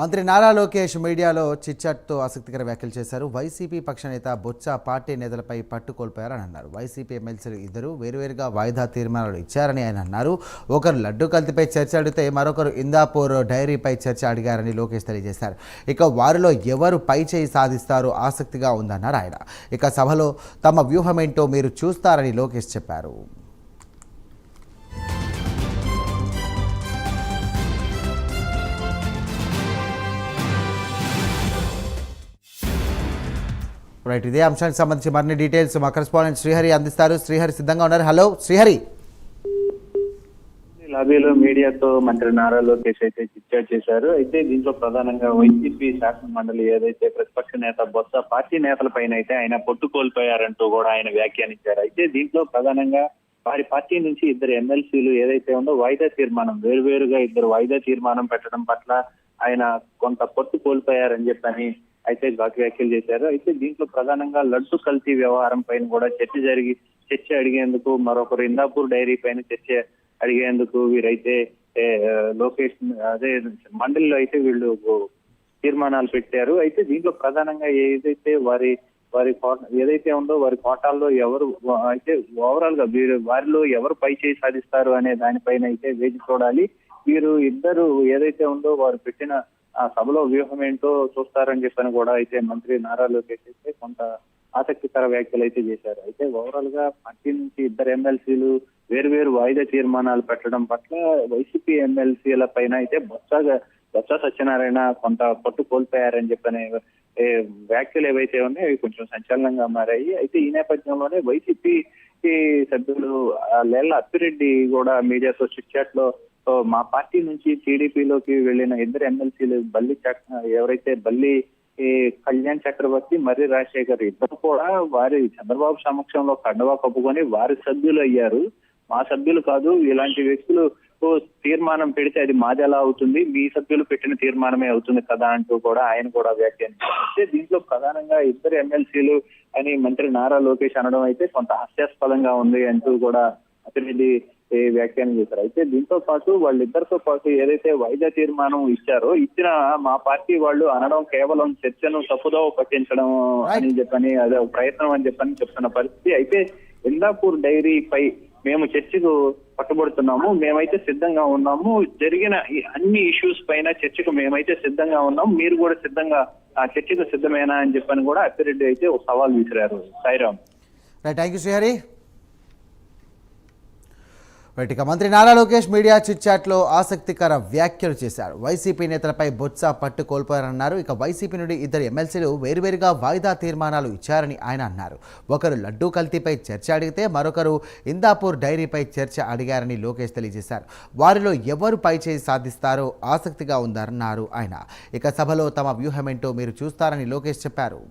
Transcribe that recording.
మంత్రి నారా లోకేష్ మీడియాలో చిట్చాట్తో ఆసక్తికర వ్యాఖ్యలు చేశారు. వైసీపీ పక్ష నేత బొత్స పార్టీ నేతలపై పట్టు కోల్పోయారని అన్నారు. వైసీపీ ఎమ్మెల్సీలు ఇద్దరు వేరువేరుగా వాయిదా తీర్మానాలు ఇచ్చారని ఆయన అన్నారు. ఒకరు లడ్డు కల్తీపై చర్చ అడిగితే మరొకరు ఇందాపూర్ డైరీపై చర్చ అడిగారని లోకేష్ తెలియజేశారు. ఇక వారిలో ఎవరు పై చేయి సాధిస్తారో ఆసక్తిగా ఉందన్నారు ఆయన. ఇక సభలో తమ వ్యూహమేంటో మీరు చూస్తారని లోకేష్ చెప్పారు. రైట్, ఇదే అంశానికి సంబంధించి మరిన్ని డీటెయిల్స్ మా కరెస్పాండెంట్ శ్రీహరి అందిస్తారు. శ్రీహరి సిద్ధంగా ఉన్నారు. హలో శ్రీహరి. లాబీలో మీడియాతో మంత్రి నారా లోకేష్ అయితే చిట్చాట్ చేశారు. అయితే దీంట్లో ప్రధానంగా వైసీపీ శాసన మండలి ఏదైతే ప్రతిపక్ష నేత బొత్స పార్టీ నేతల పైన అయితే ఆయన పొట్టు కోల్పోయారంటూ కూడా ఆయన వ్యాఖ్యానించారు. అయితే దీంట్లో ప్రధానంగా వారి పార్టీ నుంచి ఇద్దరు ఎమ్మెల్సీలు ఏదైతే ఉందో వాయిదా తీర్మానం వేరువేరుగా ఇద్దరు వాయిదా తీర్మానం పెట్టడం పట్ల ఆయన కొంత పొట్టు కోల్పోయారని చెప్పని అయితే ఘాటు వ్యాఖ్యలు చేశారు. అయితే దీంట్లో ప్రధానంగా లడ్డు కల్తీ వ్యవహారం పైన కూడా చర్చ అడిగేందుకు మరొకరు ఇందాపూర్ డైరీ పైన చర్చ అడిగేందుకు వీరైతే లోకేష్ అదే మండలిలో అయితే వీళ్ళు తీర్మానాలు పెట్టారు. అయితే దీంట్లో ప్రధానంగా ఏదైతే వారి ఏదైతే ఉందో వారి కోటాల్లో ఎవరు అయితే ఓవరాల్ గా వారిలో ఎవరు పై చేయి సాధిస్తారు అనే దానిపైన అయితే వేచి చూడాలి. వీరు ఇద్దరు ఏదైతే ఉందో వారు పెట్టిన ఆ సభలో వ్యూహం ఏంటో చూస్తారని చెప్పని కూడా అయితే మంత్రి నారా లోకేష్ అయితే కొంత ఆసక్తికర వ్యాఖ్యలు అయితే చేశారు. అయితే ఓవరాల్ గా పార్టీ నుంచి ఇద్దరు ఎమ్మెల్సీలు వేరువేరు వాయిదా తీర్మానాలు పెట్టడం పట్ల వైసీపీ ఎమ్మెల్సీల పైన అయితే బొత్స సత్యనారాయణ కొంత పట్టు కోల్పోయారని చెప్పని వ్యాఖ్యలు ఏవైతే ఉన్నాయో అవి కొంచెం సంచలనంగా మారాయి. అయితే ఈ నేపథ్యంలోనే వైసీపీ సభ్యులు లేళ్ల అప్పిరెడ్డి కూడా మీడియాతో చిట్చాట్ లో మా పార్టీ నుంచి టీడీపీలోకి వెళ్లిన ఇద్దరు ఎమ్మెల్సీలు ఎవరైతే బల్లి కళ్యాణ్ చక్రవర్తి మర్రి రాజశేఖర్ ఇద్దరు కూడా వారి చంద్రబాబు సమక్షంలో కండవా కప్పుకొని వారి సభ్యులు అయ్యారు. మా సభ్యులు కాదు, ఇలాంటి వ్యక్తులు తీర్మానం పెడితే అది మాది ఎలా అవుతుంది, మీ సభ్యులు పెట్టిన తీర్మానమే అవుతుంది కదా అంటూ కూడా ఆయన కూడా వ్యాఖ్యానించారు. దీంట్లో ప్రధానంగా ఇద్దరు ఎమ్మెల్సీలు అని మంత్రి నారా లోకేష్ అనడం అయితే కొంత హాస్యాస్పదంగా ఉంది అంటూ కూడా అతనిది వ్యాఖ్యానం చేశారు. అయితే దీంతో పాటు వాళ్ళిద్దరితో పాటు ఏదైతే వాయిదా తీర్మానం ఇచ్చిన మా పార్టీ వాళ్ళు అనడం కేవలం చర్చను తప్పుదోవ పట్టించడం అని చెప్పని అదే ప్రయత్నం అని చెప్పని చెప్తున్న పరిస్థితి. అయితే ఇందాపూర్ డైరీపై మేము చర్చకు పట్టుబడుతున్నాము, మేమైతే సిద్ధంగా ఉన్నాము, జరిగిన అన్ని ఇష్యూస్ పైన చర్చకు మేమైతే సిద్ధంగా ఉన్నాము, మీరు కూడా సిద్ధంగా ఆ చర్చకు సిద్ధమేనా అని చెప్పని కూడా అప్పిరెడ్డి అయితే ఒక సవాల్ విసిరారు. సాయిరామ్. Thank you Srihari. ఇక మంత్రి నారా లోకేష్ మీడియా చిట్చాట్లో ఆసక్తికర వ్యాఖ్యలు చేశారు. వైసీపీ నేతలపై బొత్స పట్టు కోల్పోయారన్నారు. ఇక వైసీపీ నుండి ఇద్దరు ఎమ్మెల్సీలు వేరువేరుగా వాయిదా తీర్మానాలు ఇచ్చారని ఆయన అన్నారు. ఒకరు లడ్డూ కల్తీపై చర్చ అడిగితే మరొకరు ఇందాపూర్ డైరీపై చర్చ అడిగారని లోకేష్ తెలియజేశారు. వారిలో ఎవరు పై చేయి సాధిస్తారో ఆసక్తిగా ఉందన్నారు ఆయన. ఇక సభలో తమ వ్యూహమేంటో మీరు చూస్తారని లోకేష్ చెప్పారు.